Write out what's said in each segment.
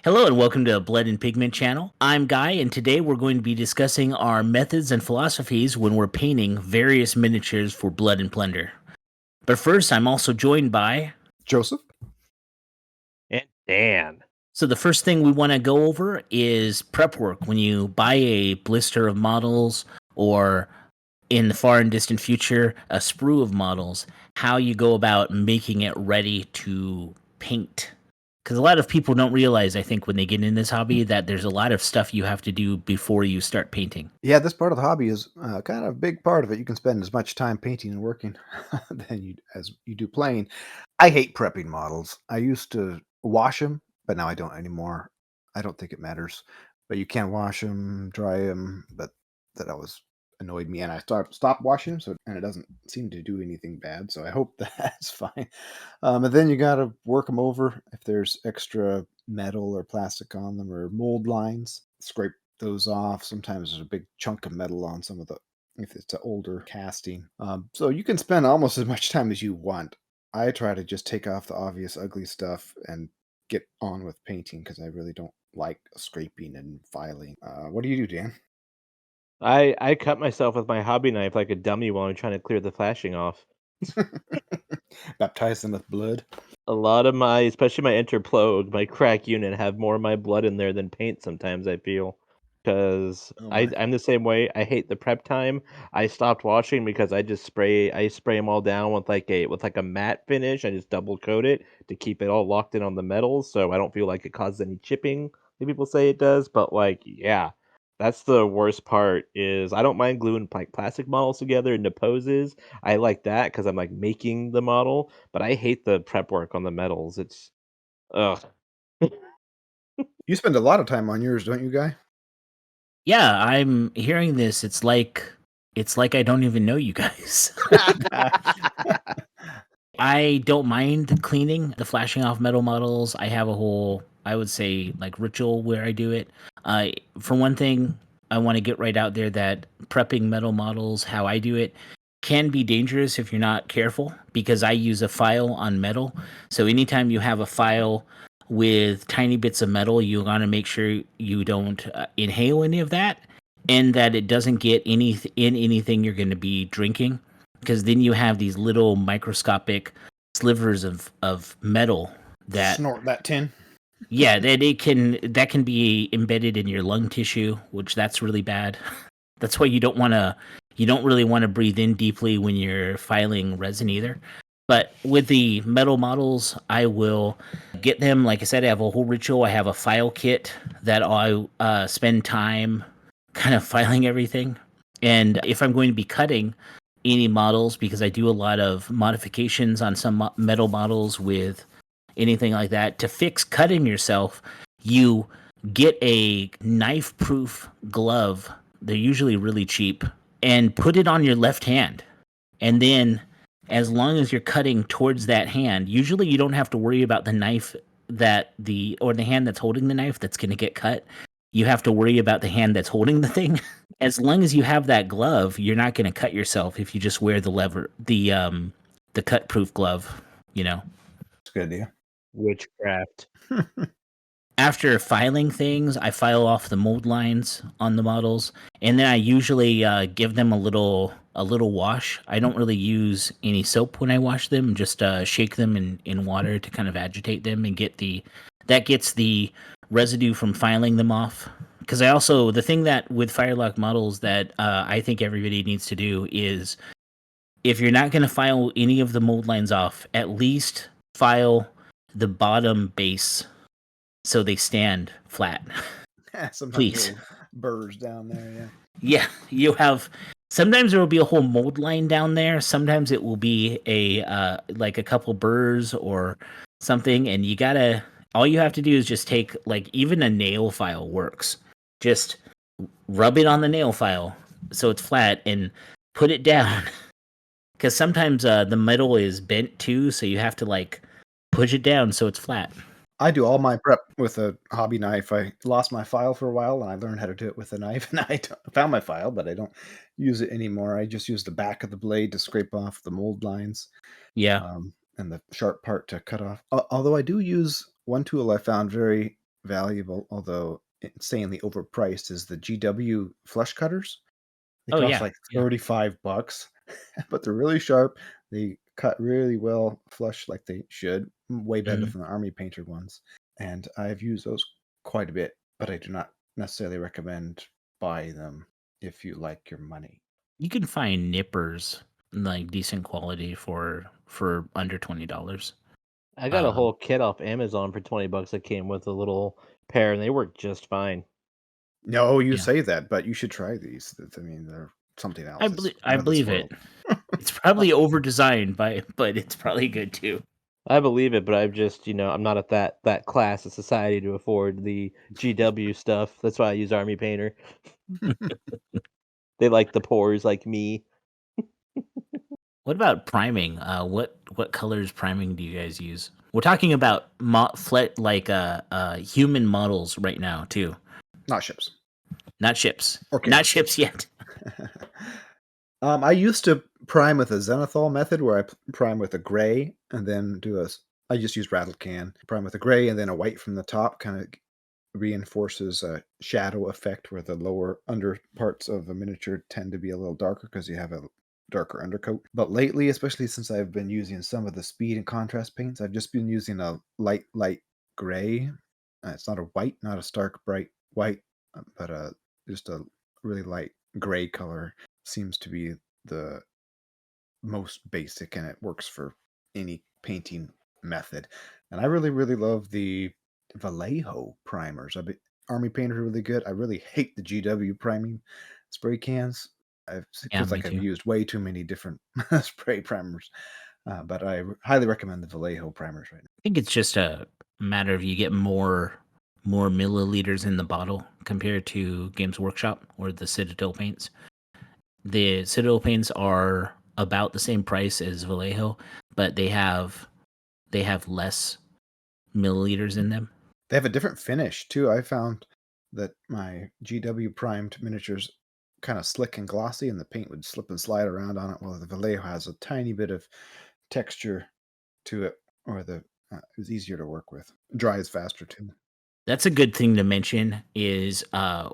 Hello and welcome to Blood and Pigment channel. I'm Guy and today we're going to be discussing our methods and philosophies when we're painting various miniatures for Blood and Plunder. But first, I'm also joined by... Joseph? And Dan. So the first thing we want to go over is prep work. When you buy a blister of models or in the far and distant future, a sprue of models, how you go about making it ready to paint. Because a lot of people don't realize, I think, when they get in this hobby, that there's a lot of stuff you have to do before you start painting. Yeah, this part of the hobby is kind of a big part of it. You can spend as much time painting and working as you do playing. I hate prepping models. I used to wash them, but now I don't anymore. I don't think it matters. But you can wash them, dry them, but that always annoyed me. And I stopped washing them, and it doesn't seem to do anything bad. So I hope that's fine. And then you got to work them over if there's extra metal or plastic on them or mold lines. Scrape those off. Sometimes there's a big chunk of metal on some of the, if it's an older casting. So you can spend almost as much time as you want. I try to just take off the obvious ugly stuff and get on with painting because I really don't like scraping and filing. What do you do, Dan? I cut myself with my hobby knife like a dummy while I'm trying to clear the flashing off. Baptize them with blood. A lot of my, especially my interplode, my crack unit, have more of my blood in there than paint sometimes, I feel. Because Oh my. I'm the same way. I hate the prep time. I stopped washing because I spray them all down with a matte finish. I just double coat it to keep it all locked in on the metals so I don't feel like it causes any chipping like people say it does. But yeah. That's the worst part is I don't mind gluing like plastic models together into poses. I like that because I'm like making the model, but I hate the prep work on the metals. It's ugh. You spend a lot of time on yours, don't you, Guy? Yeah, I'm hearing this. It's like I don't even know you guys. I don't mind cleaning the flashing off metal models. I have a whole, I would say, like ritual where I do it. For one thing, I want to get right out there that prepping metal models, how I do it, can be dangerous if you're not careful because I use a file on metal. So anytime you have a file with tiny bits of metal, you want to make sure you don't inhale any of that and that it doesn't get in anything you're going to be drinking because then you have these little microscopic slivers of metal that Snort that tin. that can be embedded in your lung tissue, which that's really bad. That's why you don't really want to breathe in deeply when you're filing resin either. But with the metal models, I will get them. Like I said, I have a whole ritual. I have a file kit that I spend time kind of filing everything. And if I'm going to be cutting any models, because I do a lot of modifications on some metal models with anything like that, to fix cutting yourself, you get a knife proof glove. They're usually really cheap, and put it on your left hand. And then, as long as you're cutting towards that hand, usually you don't have to worry about the knife or the hand that's holding the knife that's going to get cut. You have to worry about the hand that's holding the thing. As long as you have that glove, you're not going to cut yourself if you just wear the cut proof glove, you know. That's a good idea. Witchcraft. After filing things, I file off the mold lines on the models, and then I usually give them a little wash. I don't really use any soap when I wash them; just shake them in water to kind of agitate them and that gets the residue from filing them off. Because the thing that with Firelock models that I think everybody needs to do is if you're not going to file any of the mold lines off, at least file the bottom base so they stand flat. Sometimes Please. little burrs down there, yeah. Yeah, you have. Sometimes there will be a whole mold line down there. Sometimes it will be a like a couple burrs or something, and you gotta. All you have to do is just take like even a nail file works. Just rub it on the nail file so it's flat and put it down. Because sometimes the metal is bent too, so you have to like push it down so it's flat. I do all my prep with a hobby knife. I lost my file for a while, and I learned how to do it with a knife. And found my file, but I don't use it anymore. I just use the back of the blade to scrape off the mold lines, Yeah. and the sharp part to cut off. Although I do use one tool I found very valuable, although insanely overpriced, is the GW flush cutters. They Oh cost yeah, like yeah. $35, but they're really sharp. They cut really well, flush like they should, way better Mhm. than the army painter ones. And I've used those quite a bit, but I do not necessarily recommend buy them if you like your money. You can find nippers like decent quality for under $20. I got a Um, whole kit off Amazon for 20 bucks that came with a little pair, and they work just fine. No, you yeah, say that, but you should try these. I mean, they're something I else. It's believe I out of this believe it. world. It's probably over designed by, but it's probably good too. I believe it, but I've just, I'm not at that class of society to afford the GW stuff. That's why I use Army Painter. They like the pores like me. What about priming? What colors priming do you guys use? We're talking about human models right now too, Not ships not ships, or not characters. ships yet. I used to prime with a zenithal method where I prime with a gray and then I just use rattle can, prime with a gray and then a white from the top, kind of reinforces a shadow effect where the lower under parts of a miniature tend to be a little darker because you have a darker undercoat. But lately, especially since I've been using some of the speed and contrast paints, I've just been using a light gray. It's not a white, not a stark bright white, but just a really light gray color seems to be the most basic, and it works for any painting method. And I really, really love the Vallejo primers. Army painters are really good. I really hate the GW priming spray cans. It Yeah, feels me like I've too. used way too many different spray primers, but highly recommend the Vallejo primers right now. I think it's just a matter of you get more milliliters in the bottle compared to Games Workshop or the Citadel paints. The Citadel paints are about the same price as Vallejo, but they have less milliliters in them. They have a different finish too. I found that my GW primed miniatures kind of slick and glossy, and the paint would slip and slide around on it. While the Vallejo has a tiny bit of texture to it, or it was easier to work with. Dries faster too. That's a good thing to mention is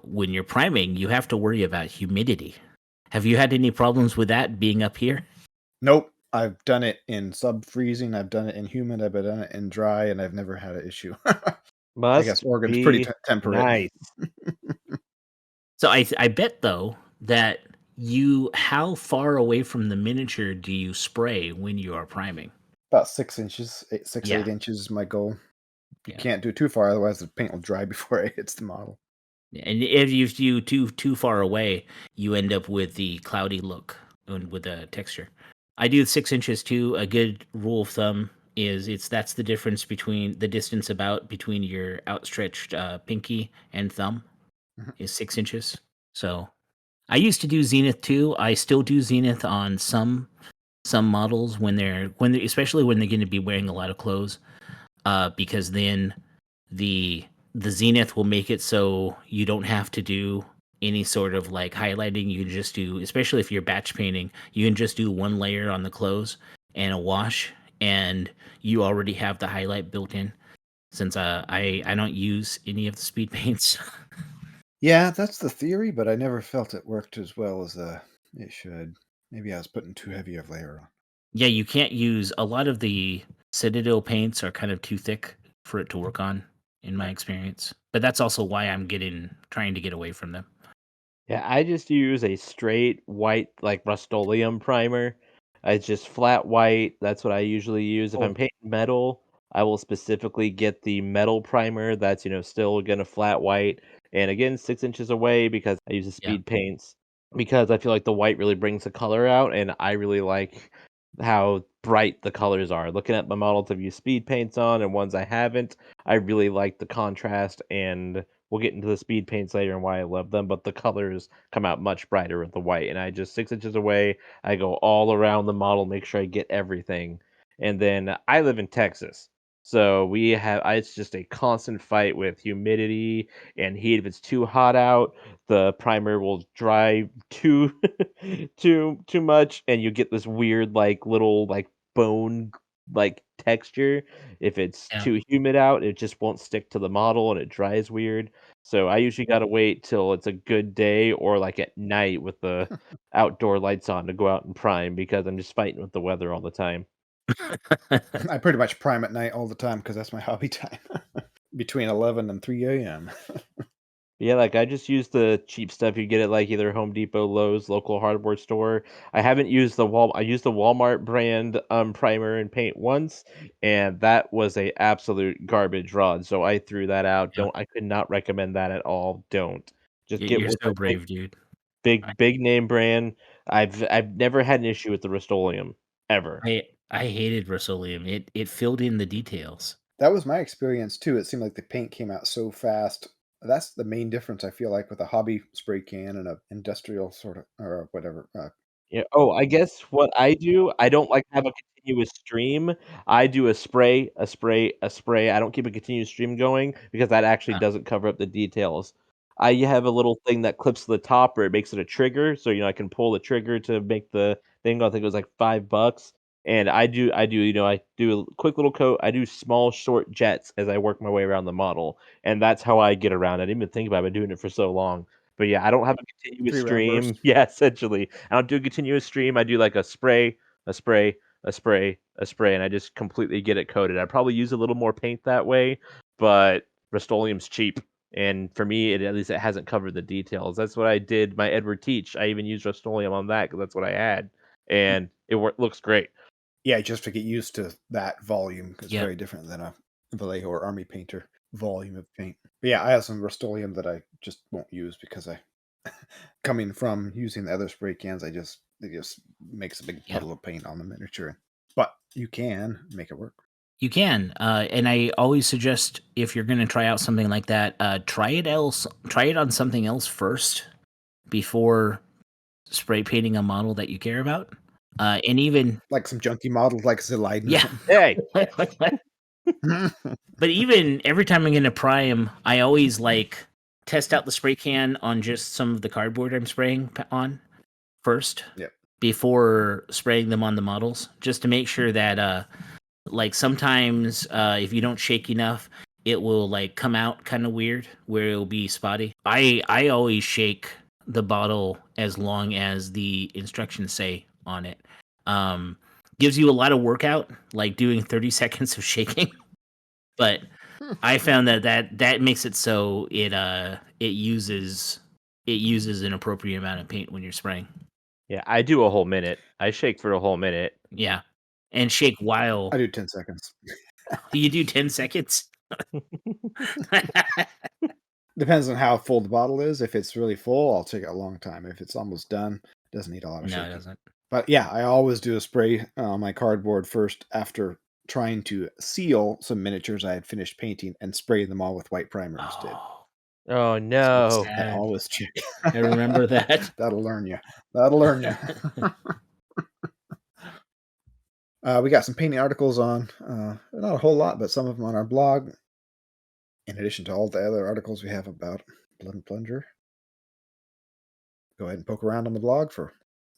when you're priming, you have to worry about humidity. Have you had any problems with that being up here? Nope, I've done it in sub freezing. I've done it in humid. I've done it in dry, and I've never had an issue. I guess Must Oregon's pretty be temperate. nice. So I bet though that how far away from the miniature do you spray when you are priming? About 6 inches, 6 Yeah, 8 inches is my goal. You yeah. can't do too far, otherwise the paint will dry before it hits the model. And if you do too far away, you end up with the cloudy look and with the texture. I do 6 inches too. A good rule of thumb is that's the difference between the distance about between your outstretched pinky and thumb Mhm. is 6 inches. So I used to do zenith too. I still do zenith on some models when they're especially when they're going to be wearing a lot of clothes, because then the the zenith will make it so you don't have to do any sort of like highlighting. You can just do, especially if you're batch painting, you can just do one layer on the clothes and a wash, and you already have the highlight built in. Since I don't use any of the speed paints. Yeah, that's the theory, but I never felt it worked as well as it should. Maybe I was putting too heavy of layer on. Yeah, you can't use a lot of the Citadel paints are kind of too thick for it to work on, in my Right. experience. But that's also why I'm trying to get away from them. Yeah, I just use a straight white, like Rust-Oleum primer. It's just flat white. That's what I usually use. If I'm Oh, painting metal, I will specifically get the metal primer that's, still gonna flat white. And again, 6 inches away because I use the Yeah. speed paints because I feel like the white really brings the color out, and I really like how bright the colors are. Looking at my models I've used speed paints on and ones I haven't, I really like the contrast, and we'll get into the speed paints later and why I love them, but the colors come out much brighter with the white. And I just 6 inches away, I go all around the model, make sure I get everything. And then I live in Texas. So it's just a constant fight with humidity and heat. If it's too hot out, the primer will dry too too much, and you get this weird like little like bone like texture. If it's Yeah. too humid out, it just won't stick to the model and it dries weird. So I usually gotta wait till it's a good day or like at night with the outdoor lights on to go out and prime because I'm just fighting with the weather all the time. I pretty much prime at night all the time because that's my hobby time. Between 11 and 3 a.m. Yeah, like I just use the cheap stuff you get at like either Home Depot, Lowe's, local hardware store. I haven't used I used the Walmart brand primer and paint once, and that was a absolute garbage rod. So I threw that out. Yeah. I could not recommend that at all. Don't. Just get You're with so a brave, dude. big name brand. I've never had an issue with the Rust-Oleum ever. I hated Rust-Oleum. It filled in the details. That was my experience too. It seemed like the paint came out so fast. That's the main difference I feel like with a hobby spray can and a industrial sort of or whatever. Yeah. Oh, I guess what I do, I don't like have a continuous stream. I do a spray, a spray, a spray. I don't keep a continuous stream going because that actually Uh, doesn't cover up the details. I have a little thing that clips to the top where it makes it a trigger, so I can pull the trigger to make the thing. I think it was like $5, and I do a quick little coat. I do small short jets as I work my way around the model, and that's how I get around. I didn't even think about it. I've been doing it for so long. But yeah, I don't have a continuous 3 round stream. burst. Yeah, essentially. I don't do a continuous stream. I do like a spray, a spray, a spray, a spray, and I just completely get it coated. I probably use a little more paint that way, but Rust-Oleum's cheap. And for me, at least it hasn't covered the details. That's what I did my Edward Teach. I even used Rust-Oleum on that because that's what I had. And looks great. Yeah, just to get used to that volume 'cause it's Yep. very different than a Vallejo or Army painter volume of paint. But yeah, I have some Rust-Oleum that I just won't use because I, coming from using the other spray cans, it just makes a big Yeah. puddle of paint on the miniature. But you can make it work. You can, and I always suggest if you're going to try out something like that, try it on something else first before spray painting a model that you care about. And even Like some junky models like Ziliden or yeah, something. Hey, but even every time I'm going to prime, I always like test out the spray can on just some of the cardboard I'm spraying on first Yep. before spraying them on the models, just to make sure that like sometimes if you don't shake enough, it will like come out kind of weird where it'll be spotty. I always shake the bottle as long as the instructions say on it. um Gives you a lot of workout, like doing 30 seconds of shaking, but I found that makes it so it uses an appropriate amount of paint when you're spraying. yeah, I do a whole minute. I shake for a whole minute. Yeah, and shake while I do 10 seconds. you do 10 seconds. Depends on how full the bottle is. If it's really full, I'll take a long time. If it's almost done, it doesn't need a lot of No, it shaking. doesn't. But yeah, I always do a spray on my cardboard first after trying to seal some miniatures I had finished painting and spray them all with white primer instead. Oh, Oh So no. I sad. always check. I remember that. That'll learn you. That'll learn you. We got some painting articles on, not a whole lot, but some of them on our blog, in addition to all the other articles we have about Blood and Plunger. Go ahead and poke around on the blog for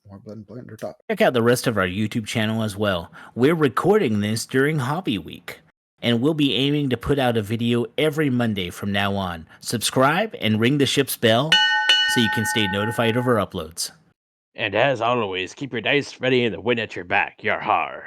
more Blood and Plunger topics. Check out the rest of our YouTube channel as well. We're recording this during Hobby Week, and we'll be aiming to put out a video every Monday from now on. Subscribe and ring the ship's bell so you can stay notified of our uploads. And as always, keep your dice ready and the wind at your back. Yar har.